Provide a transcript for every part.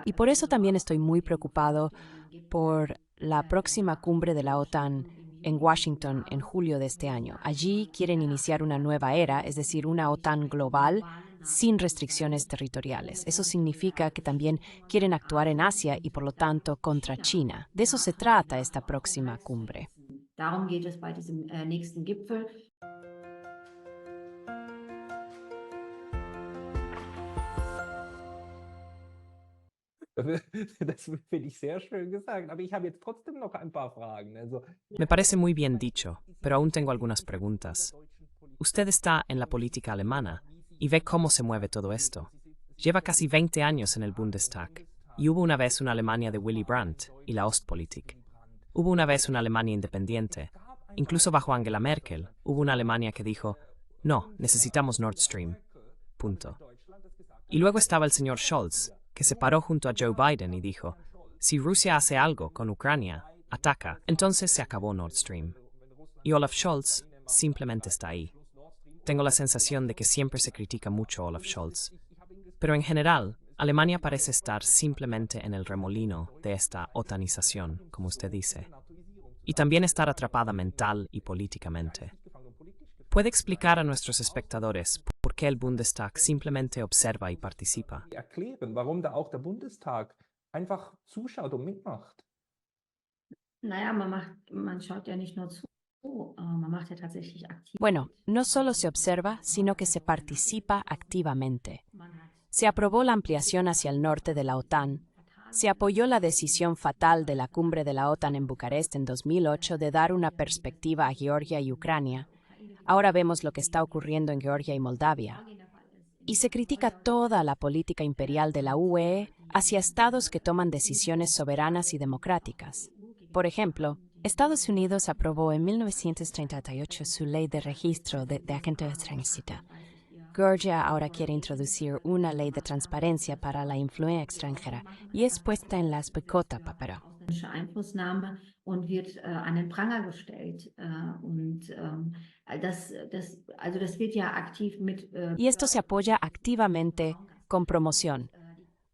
Y por eso también estoy muy preocupado por la próxima cumbre de la OTAN en Washington en julio de este año. Allí quieren iniciar una nueva era, es decir, una OTAN global sin restricciones territoriales. Eso significa que también quieren actuar en Asia y, por lo tanto, contra China. De eso se trata esta próxima cumbre. Darum geht es bei diesem nächsten Gipfel. Das finde ich sehr schön gesagt, aber ich habe jetzt trotzdem noch ein paar Fragen. Me parece muy bien dicho, pero aún tengo algunas preguntas. Usted está en la política alemana y ve cómo se mueve todo esto. Lleva casi 20 años en el Bundestag y hubo una vez una Alemania de Willy Brandt y la Ostpolitik. Hubo una vez una Alemania independiente. Incluso bajo Angela Merkel hubo una Alemania que dijo, no, necesitamos Nord Stream. Punto. Y luego estaba el señor Scholz, que se paró junto a Joe Biden y dijo, si Rusia hace algo con Ucrania, ataca, entonces se acabó Nord Stream. Y Olaf Scholz simplemente está ahí. Tengo la sensación de que siempre se critica mucho a Olaf Scholz. Pero en general, Alemania parece estar simplemente en el remolino de esta otanización, como usted dice. Y también estar atrapada mental y políticamente. ¿Puede explicar a nuestros espectadores por qué el Bundestag simplemente observa y participa? Erklären, warum da auch der Bundestag einfach zuschaut und mitmacht. Naja, man schaut ja nicht nur zu, man macht ja tatsächlich aktiv. Bueno, no solo se observa, sino que se participa activamente. Se aprobó la ampliación hacia el norte de la OTAN. Se apoyó la decisión fatal de la cumbre de la OTAN en Bucarest en 2008 de dar una perspectiva a Georgia y Ucrania. Ahora vemos lo que está ocurriendo en Georgia y Moldavia. Y se critica toda la política imperial de la UE hacia estados que toman decisiones soberanas y democráticas. Por ejemplo, Estados Unidos aprobó en 1938 su ley de registro de agentes extranjeros. Georgia ahora quiere introducir una ley de transparencia para la influencia extranjera y es puesta en las boicota papero. Einflussnahme und wird an den Pranger gestellt. Das wird ja aktiv mit. Y esto se apoya activamente con promoción.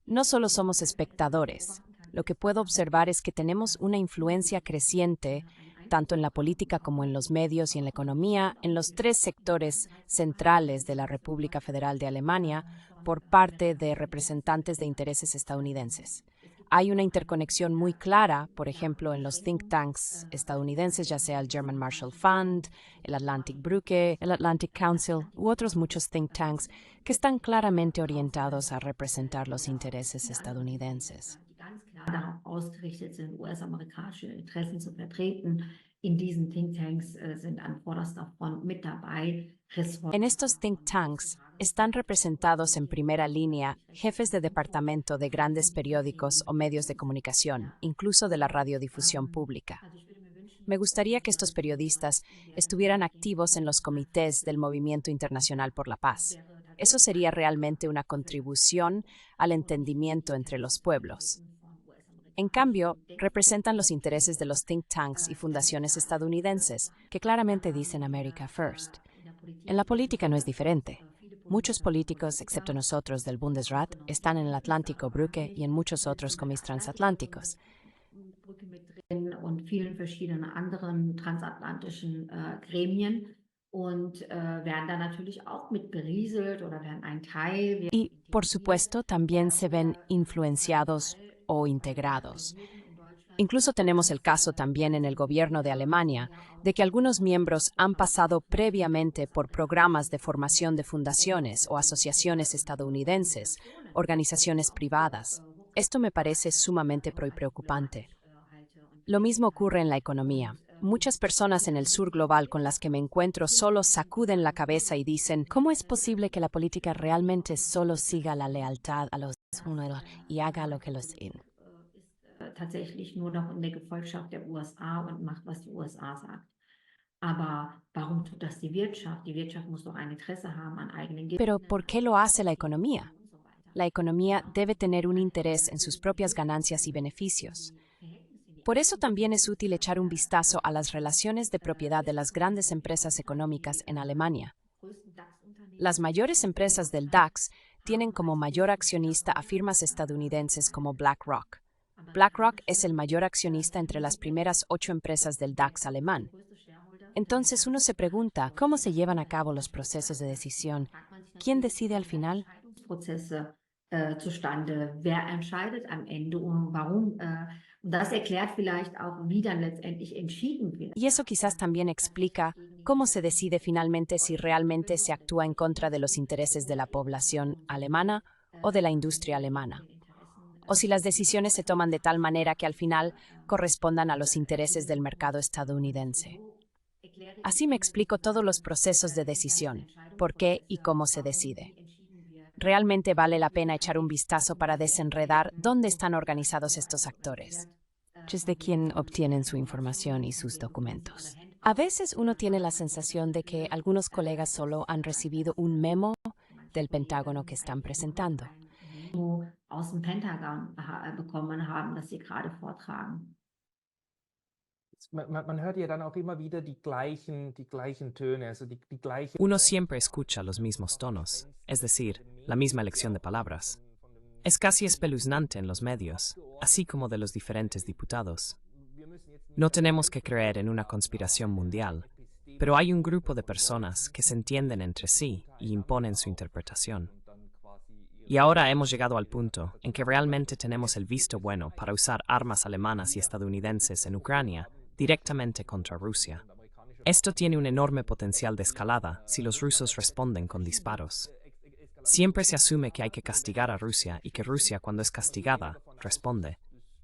No solo somos espectadores. Lo que puedo observar es que tenemos una influencia creciente, tanto en la política como en los medios y en la economía, en los tres sectores centrales de la República Federal de Alemania, por parte de representantes de intereses estadounidenses. Hay una interconexión muy clara, por ejemplo, en los think tanks estadounidenses, ya sea el German Marshall Fund, el Atlantic Brücke, el Atlantic Council u otros muchos think tanks que están claramente orientados a representar los intereses estadounidenses. Ganz klar darauf ausgerichtet sind, US-amerikanische Interessen zu vertreten. In diesen Think Tanks sind an vorderster Front mit dabei. En estos think tanks están representados en primera línea jefes de departamento de grandes periódicos o medios de comunicación, incluso de la radiodifusión pública. Me gustaría que estos periodistas estuvieran activos en los comités del Movimiento Internacional por la Paz. Eso sería realmente una contribución al entendimiento entre los pueblos. En cambio, representan los intereses de los think tanks y fundaciones estadounidenses, que claramente dicen America First. En la política no es diferente. Muchos políticos, excepto nosotros del Bundesrat, están en el Atlántico Brücke y en muchos otros comis transatlánticos. Und vielen verschiedenen anderen transatlantischen Gremien und werden da natürlich auch mit berieselt oder werden ein Teil. Y, por supuesto, también se ven influenciados o integrados. Incluso tenemos el caso también en el gobierno de Alemania de que algunos miembros han pasado previamente por programas de formación de fundaciones o asociaciones estadounidenses, organizaciones privadas. Esto me parece sumamente preocupante. Lo mismo ocurre en la economía. Muchas personas en el sur global con las que me encuentro solo sacuden la cabeza y dicen, ¿cómo es posible que la política realmente solo siga la lealtad a los y haga lo que los Tatsächlich nur noch in der Gefolgschaft der USA und macht, was die USA sagt. Aber warum tut das die Wirtschaft? Die Wirtschaft muss doch ein Interesse haben an eigenen Gewinnen. Pero ¿por qué lo hace la economía? La economía debe tener un interés en sus propias ganancias y beneficios. Por eso también es útil echar un vistazo a las relaciones de propiedad de las grandes empresas económicas en Alemania. Las mayores empresas del DAX tienen como mayor accionista a firmas estadounidenses como BlackRock. BlackRock es el mayor accionista entre las primeras 8 empresas del DAX alemán. Entonces uno se pregunta, ¿cómo se llevan a cabo los procesos de decisión? ¿Quién decide al final? Prozesse zustande, wer entscheidet am Ende und warum. Und das erklärt vielleicht auch, wie dann letztendlich entschieden wird. Y eso quizás también explica cómo se decide finalmente si realmente se actúa en contra de los intereses de la población alemana o de la industria alemana, o si las decisiones se toman de tal manera que al final correspondan a los intereses del mercado estadounidense. Así me explico todos los procesos de decisión, por qué y cómo se decide. Realmente vale la pena echar un vistazo para desenredar dónde están organizados estos actores, desde quién obtienen su información y sus documentos. A veces uno tiene la sensación de que algunos colegas solo han recibido un memo del Pentágono que están presentando. Aus dem Pentagon bekommen haben, das sie gerade vortragen. Man hört ja dann auch immer wieder die gleichen Töne, also die gleiche... Uno siempre escucha los mismos tonos, es decir, la misma elección de palabras. Es casi espeluznante en los medios, así como de los diferentes diputados. No tenemos que creer en una conspiración mundial, pero hay un grupo de personas que se entienden entre sí y imponen su interpretación. Y ahora hemos llegado al punto en que realmente tenemos el visto bueno para usar armas alemanas y estadounidenses en Ucrania directamente contra Rusia. Esto tiene un enorme potencial de escalada si los rusos responden con disparos. Siempre se asume que hay que castigar a Rusia y que Rusia, cuando es castigada, responde.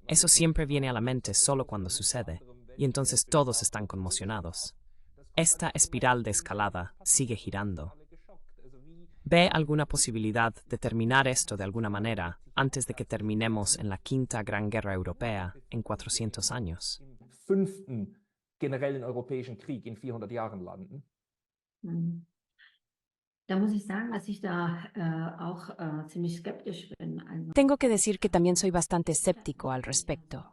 Eso siempre viene a la mente solo cuando sucede, y entonces todos están conmocionados. Esta espiral de escalada sigue girando. ¿Ve alguna posibilidad de terminar esto de alguna manera antes de que terminemos en la quinta Gran Guerra Europea en 400 años? 5. generellen europäischen Krieg in 400 Jahren landen? Da muss ich sagen, dass ich da auch ziemlich skeptisch bin. Also, Tengo que decir que también soy bastante escéptico al respecto.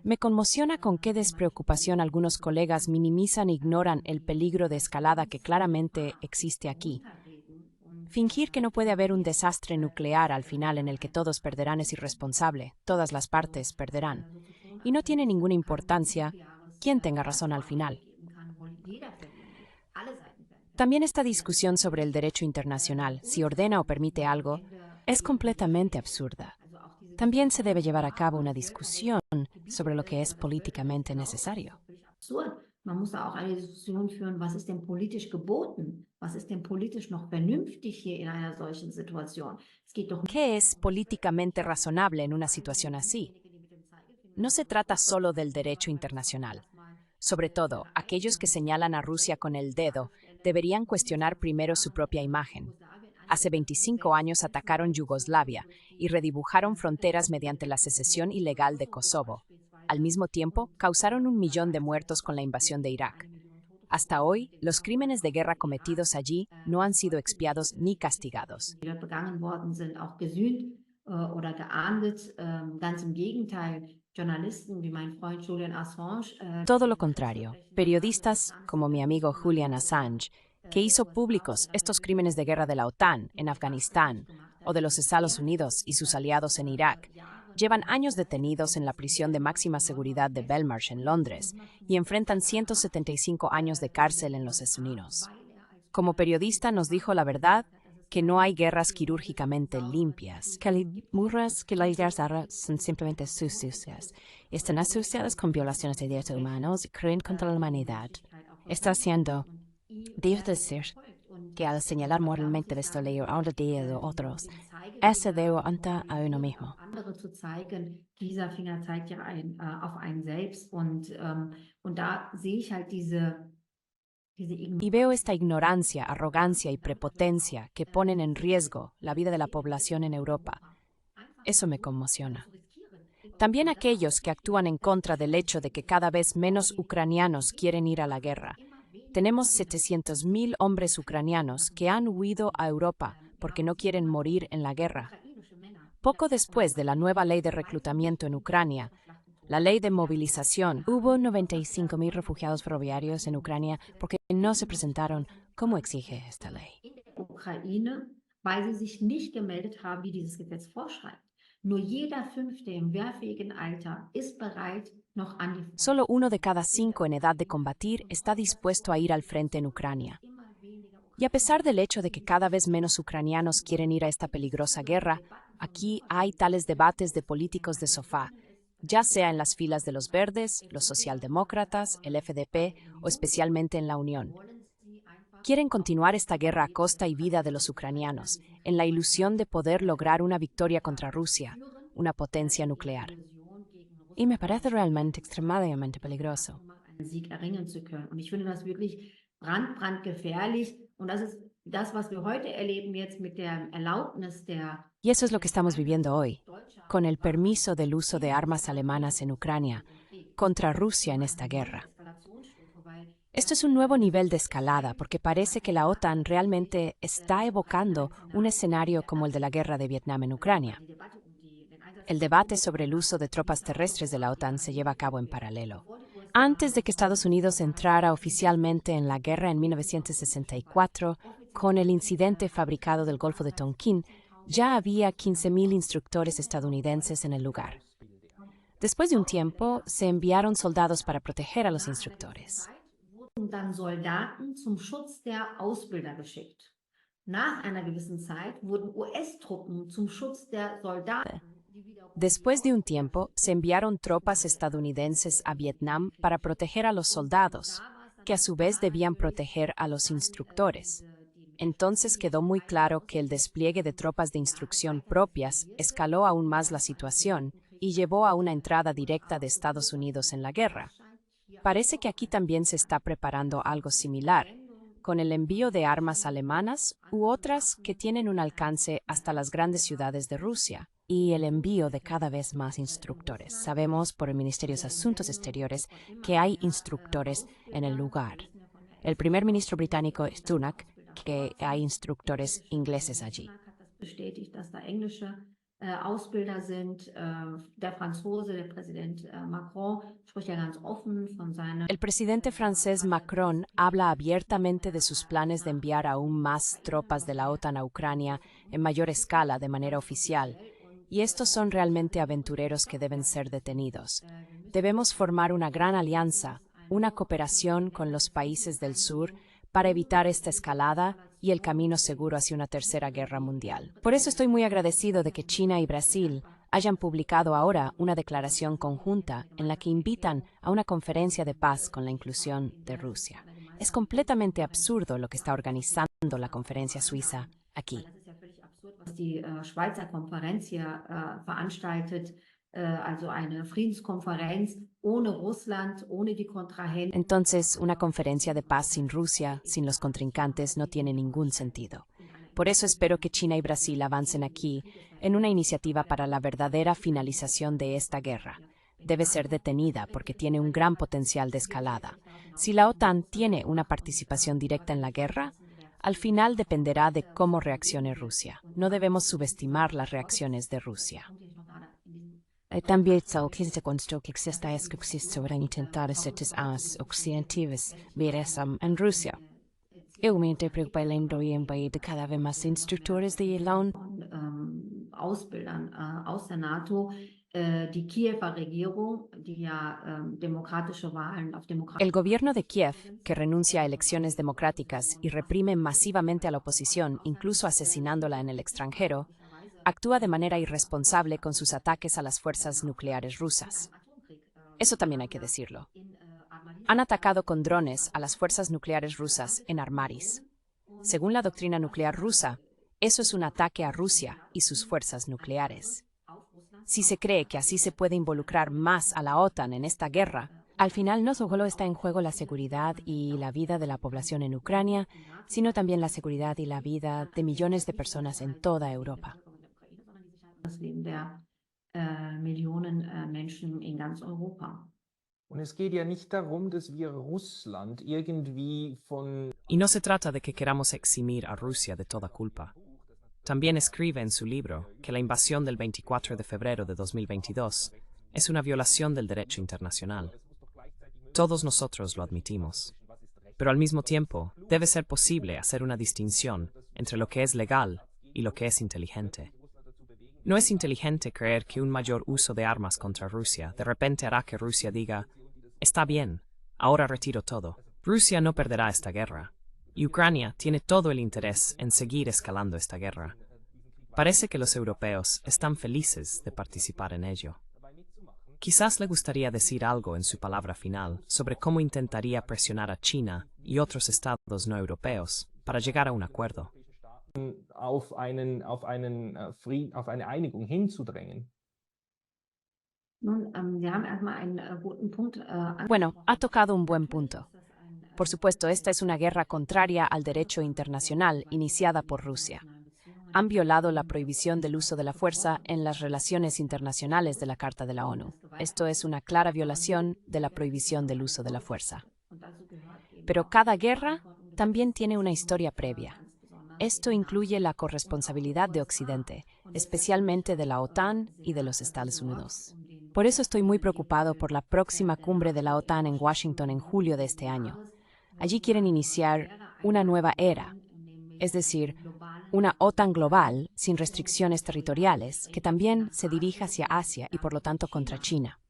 Me conmociona con qué despreocupación algunos colegas minimizan e ignoran el peligro de escalada que claramente existe aquí. Fingir que no puede haber un desastre nuclear al final en el que todos perderán es irresponsable, todas las partes perderán. Y no tiene ninguna importancia quién tenga razón al final. También esta discusión sobre el derecho internacional, si ordena o permite algo, es completamente absurda. También se debe llevar a cabo una discusión sobre lo que es políticamente necesario. absurd. Man muss da auch eine Diskussion führen, was ist denn politisch geboten? Was ist denn politisch noch vernünftig hier in einer solchen Situation? Es geht doch ¿Qué es políticamente razonable en una situación así? No se trata solo del derecho internacional. Sobre todo, aquellos que señalan a Rusia con el dedo deberían cuestionar primero su propia imagen. Hace 25 años atacaron Yugoslavia y redibujaron fronteras mediante la secesión ilegal de Kosovo. Al mismo tiempo, causaron 1 millón de muertos con la invasión de Irak. Hasta hoy, los crímenes de guerra cometidos allí no han sido expiados ni castigados. die dort begangen worden sind, auch gesühnt oder geahndet. Ganz im Gegenteil, Journalisten wie mein Freund Julian Assange. Todo lo contrario, periodistas como mi amigo Julian Assange, que hizo públicos estos crímenes de guerra de la OTAN en Afganistán o de los Estados Unidos y sus aliados en Irak, llevan años detenidos en la prisión de máxima seguridad de Belmarsh en Londres y enfrentan 175 años de cárcel en los Estados Unidos. Como periodista nos dijo la verdad que no hay guerras quirúrgicamente limpias, que las guerras son simplemente sucias. Están asociadas con violaciones de derechos humanos y crímenes contra la humanidad. Está haciendo, debo decir, que al señalar moralmente esto leo ahora de otros, ese debo ante a uno mismo. Andere zu zeigen, dieser Finger zeigt ja auf einen selbst und da sehe ich halt diese Y veo esta ignorancia, arrogancia y prepotencia que ponen en riesgo la vida de la población en Europa. Eso me conmociona. También aquellos que actúan en contra del hecho de que cada vez menos ucranianos quieren ir a la guerra. Tenemos 700.000 hombres ucranianos que han huido a Europa porque no quieren morir en la guerra. Poco después de la nueva ley de reclutamiento en Ucrania, la ley de movilización, hubo 95.000 refugiados ferroviarios en Ucrania porque no se presentaron como exige esta ley. Ukraine weil sie sich nicht gemeldet haben, wie dieses Gesetz vorschreibt. Nur jeder Fünfte im wehrfähigen Alter ist bereit, noch an die Front. Solo 1 de cada 5 en edad de combatir está dispuesto a ir al frente en Ucrania. Y a pesar del hecho de que cada vez menos ucranianos quieren ir a esta peligrosa guerra, aquí hay tales debates de políticos de sofá, ya sea en las filas de los verdes, los socialdemócratas, el FDP o especialmente en la Unión. Quieren continuar esta guerra a costa y vida de los ucranianos, en la ilusión de poder lograr una victoria contra Rusia, una potencia nuclear. Y me parece realmente extremadamente peligroso. Einen Sieg erringen zu können. Und ich finde das wirklich brandgefährlich. Und das ist das, was wir heute erleben jetzt mit der Erlaubnis der Y eso es lo que estamos viviendo hoy, con el permiso del uso de armas alemanas en Ucrania contra Rusia en esta guerra. Esto es un nuevo nivel de escalada porque parece que la OTAN realmente está evocando un escenario como el de la guerra de Vietnam en Ucrania. El debate sobre el uso de tropas terrestres de la OTAN se lleva a cabo en paralelo. Antes de que Estados Unidos entrara oficialmente en la guerra en 1964, con el incidente fabricado del Golfo de Tonkin, ya había 15.000 instructores estadounidenses en el lugar. Después de un tiempo, se enviaron soldados para proteger a los instructores. wurden dann Soldaten zum Schutz der Ausbilder geschickt. Nach einer gewissen Zeit wurden US-Truppen zum Schutz der Soldaten. Después de un tiempo, se enviaron tropas estadounidenses a Vietnam para proteger a los soldados, que a su vez debían proteger a los instructores. Entonces quedó muy claro que el despliegue de tropas de instrucción propias escaló aún más la situación y llevó a una entrada directa de Estados Unidos en la guerra. Parece que aquí también se está preparando algo similar, con el envío de armas alemanas u otras que tienen un alcance hasta las grandes ciudades de Rusia, y el envío de cada vez más instructores. Sabemos por el Ministerio de Asuntos Exteriores que hay instructores en el lugar. El primer ministro británico Sunak que hay instructores ingleses allí. Bestätigt, dass da englische Ausbilder sind. Der Franzose, der Präsident Macron, spricht ja ganz offen von seiner. El presidente francés Macron habla abiertamente de sus planes de enviar aún más tropas de la OTAN a Ucrania en mayor escala de manera oficial. Y estos son realmente aventureros que deben ser detenidos. Debemos formar una gran alianza, una cooperación con los países del sur para evitar esta escalada y el camino seguro hacia una tercera guerra mundial. Por eso estoy muy agradecido de que China y Brasil hayan publicado ahora una declaración conjunta en la que invitan a una conferencia de paz con la inclusión de Rusia. Es completamente absurdo lo que está organizando la conferencia suiza aquí. Was die Schweizer Konferenz hier veranstaltet, also eine Friedenskonferenz ohne Russland, ohne die Kontrahenten. Entonces, una conferencia de paz sin Rusia, sin los contrincantes, no tiene ningún sentido. Por eso espero que China y Brasil avancen aquí en una iniciativa para la verdadera finalización de esta guerra. Debe ser detenida porque tiene un gran potencial de escalada. Si la OTAN tiene una participación directa en la guerra, al final dependerá de cómo reaccione Rusia. No debemos subestimar las reacciones de Rusia. También se constó que exista sobre intentar setes as occidentales veresam en Rusia. Eu me preocupando en de cada vez más instructores de la ONU. Ausbildern aus der NATO, die Kiewer Regierung, die ja demokratische Wahlen auf El gobierno de Kiev, que renuncia a elecciones democráticas y reprime masivamente a la oposición, incluso asesinándola en el extranjero, actúa de manera irresponsable con sus ataques a las fuerzas nucleares rusas. Eso también hay que decirlo. Han atacado con drones a las fuerzas nucleares rusas en Armaris. Según la doctrina nuclear rusa, eso es un ataque a Rusia y sus fuerzas nucleares. Si se cree que así se puede involucrar más a la OTAN en esta guerra, al final no solo está en juego la seguridad y la vida de la población en Ucrania, sino también la seguridad y la vida de millones de personas en toda Europa. Das Leben der Millionen Menschen in ganz Europa. Und es geht ja nicht darum, dass wir Russland irgendwie von... Y no se trata de que queramos eximir a Rusia de toda culpa. También escribe en su libro que la invasión del 24 de febrero de 2022 es una violación del derecho internacional. Todos nosotros lo admitimos. Pero al mismo tiempo, debe ser posible hacer una distinción entre lo que es legal y lo que es inteligente. No es inteligente creer que un mayor uso de armas contra Rusia de repente hará que Rusia diga, está bien, ahora retiro todo. Rusia no perderá esta guerra, y Ucrania tiene todo el interés en seguir escalando esta guerra. Parece que los europeos están felices de participar en ello. Quizás le gustaría decir algo en su palabra final sobre cómo intentaría presionar a China y otros estados no europeos para llegar a un acuerdo. auf eine Einigung hinzudrängen. Nun, Sie haben erstmal einen guten Punkt Bueno, ha tocado un buen punto. Por supuesto, esta es una guerra contraria al derecho internacional iniciada por Rusia. Han violado la prohibición del uso de la fuerza en las relaciones internacionales de la Carta de la ONU. Esto es una clara violación de la prohibición del uso de la fuerza. Pero cada guerra también tiene una historia previa. Esto incluye la corresponsabilidad de Occidente, especialmente de la OTAN y de los Estados Unidos. Por eso estoy muy preocupado por la próxima cumbre de la OTAN en Washington en julio de este año. Allí quieren iniciar una nueva era, es decir, una OTAN global sin restricciones territoriales que también se dirija hacia Asia y por lo tanto contra China.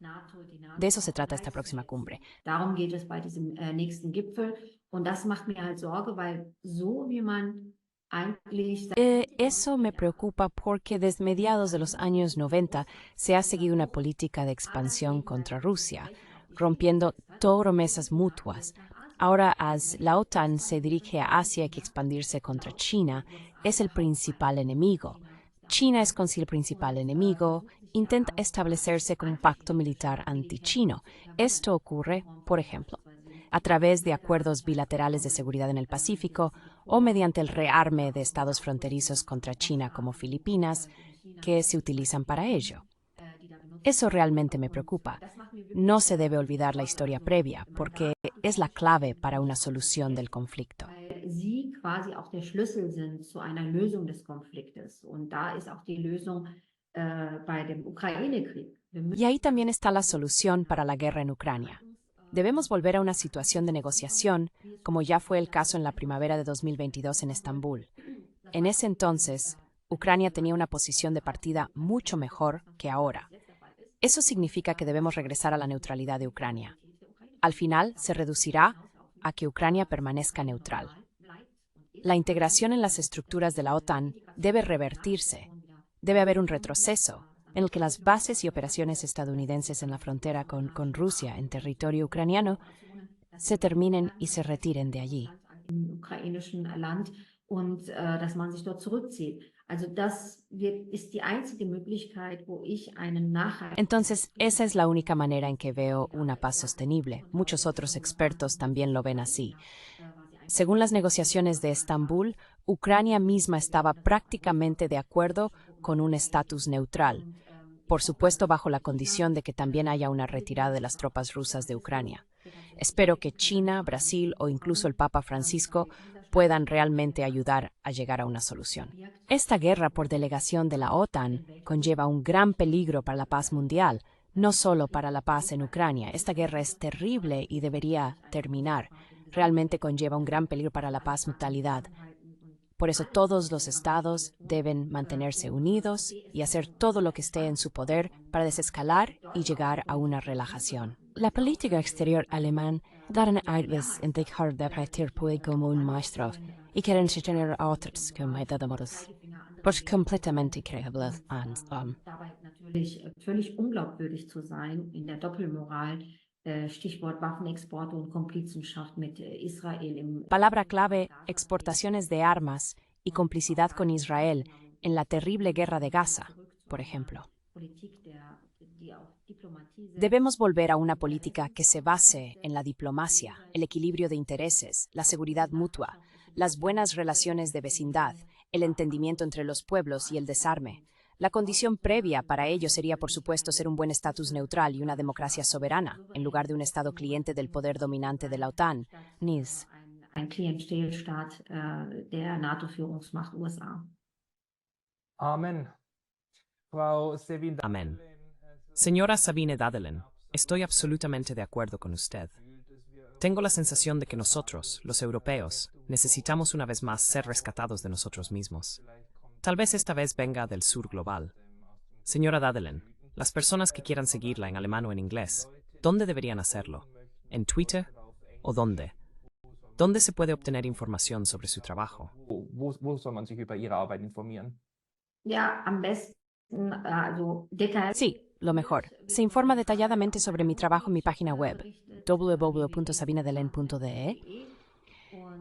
De eso se trata esta próxima cumbre. Darum geht es bei diesem nächsten Gipfel. Und das macht mir halt Sorge, weil so wie man eigentlich... Eso me preocupa porque desde mediados de los años 90 se ha seguido una política de expansión contra Rusia, rompiendo todas promesas mutuas. Ahora, la OTAN se dirige a Asia y que expandirse contra China es el principal enemigo. China es con sí el principal enemigo, intenta establecerse con un pacto militar antichino. Esto ocurre, por ejemplo, a través de acuerdos bilaterales de seguridad en el Pacífico o mediante el rearme de estados fronterizos contra China como Filipinas, que se utilizan para ello. Eso realmente me preocupa. No se debe olvidar la historia previa, porque es la clave para una solución del conflicto. Sie quasi auch der Schlüssel sind zu einer Lösung des Konfliktes. Und da ist auch die Lösung bei dem Ukraine-Krieg. Y ahí también está la solución para la guerra en Ucrania. Debemos volver a una situación de negociación, como ya fue el caso en la primavera de 2022 en Estambul. En ese entonces, Ucrania tenía una posición de partida mucho mejor que ahora. Eso significa que debemos regresar a la neutralidad de Ucrania. Al final, se reducirá a que Ucrania permanezca neutral. La integración en las estructuras de la OTAN debe revertirse. Debe haber un retroceso en el que las bases y operaciones estadounidenses en la frontera con Rusia en territorio ucraniano se terminen y se retiren de allí. Im ukrainischen Land und dass man sich dort zurückzieht. Also das ist die einzige Möglichkeit, wo ich einen nachhaltigen... Entonces, esa es la única manera en que veo una paz sostenible. Muchos otros expertos también lo ven así. Según las negociaciones de Estambul, Ucrania misma estaba prácticamente de acuerdo con un estatus neutral, por supuesto bajo la condición de que también haya una retirada de las tropas rusas de Ucrania. Espero que China, Brasil o incluso el Papa Francisco puedan realmente ayudar a llegar a una solución. Esta guerra por delegación de la OTAN conlleva un gran peligro para la paz mundial, no solo para la paz en Ucrania. Esta guerra es terrible y debería terminar. Realmente conlleva un gran peligro para la paz totalidad. Por eso todos los estados deben mantenerse unidos y hacer todo lo que esté en su poder para desescalar y llegar a una relajación. La política exterior alemán dará arbets en dejar de partir como un maestro y quieren tener a otros como ayudadores. Pues completamente creíbles. Dabei natürlich völlig unglaubwürdig zu sein in der Doppelmoral. Stichwort Waffenexporte und Komplizenschaft mit Israel. Palabra clave, exportaciones de armas y complicidad con Israel en la terrible guerra de Gaza, por ejemplo. Debemos volver a una política que se base en la diplomacia, el equilibrio de intereses, la seguridad mutua, las buenas relaciones de vecindad, el entendimiento entre los pueblos y el desarme. La condición previa para ello sería, por supuesto, ser un buen estatus neutral y una democracia soberana, en lugar de un Estado cliente del poder dominante de la OTAN, NIS. Ein Klientelstaat der NATO-Führungsmacht USA. Amen. Frau Sabine Amén. Señora Sabine Dadelen, estoy absolutamente de acuerdo con usted. Tengo la sensación de que nosotros, los europeos, necesitamos una vez más ser rescatados de nosotros mismos. Tal vez esta vez venga del sur global. Señora Dadelen, las personas que quieran seguirla en alemán o en inglés, ¿dónde deberían hacerlo? ¿En Twitter? ¿O dónde? ¿Dónde se puede obtener información sobre su trabajo? Wo soll man sich über Ihre Arbeit informieren? Ja, am besten, also Details. Sí, lo mejor. Se informa detalladamente sobre mi trabajo en mi página web, www.sabinadelen.de.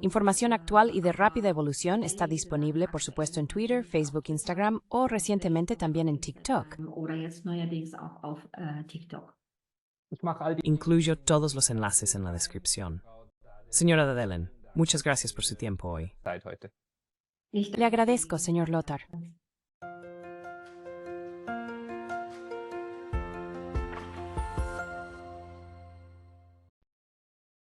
Información actual y de rápida evolución está disponible, por supuesto, en Twitter, Facebook, Instagram o recientemente también en TikTok. Oder jetzt neuerdings auch auf TikTok. Ich mache all die Incluyo todos los enlaces en la descripción. Señora Dadelen, muchas gracias por su tiempo hoy. Zeit heute. Ich Le agradezco, señor Lothar. danke.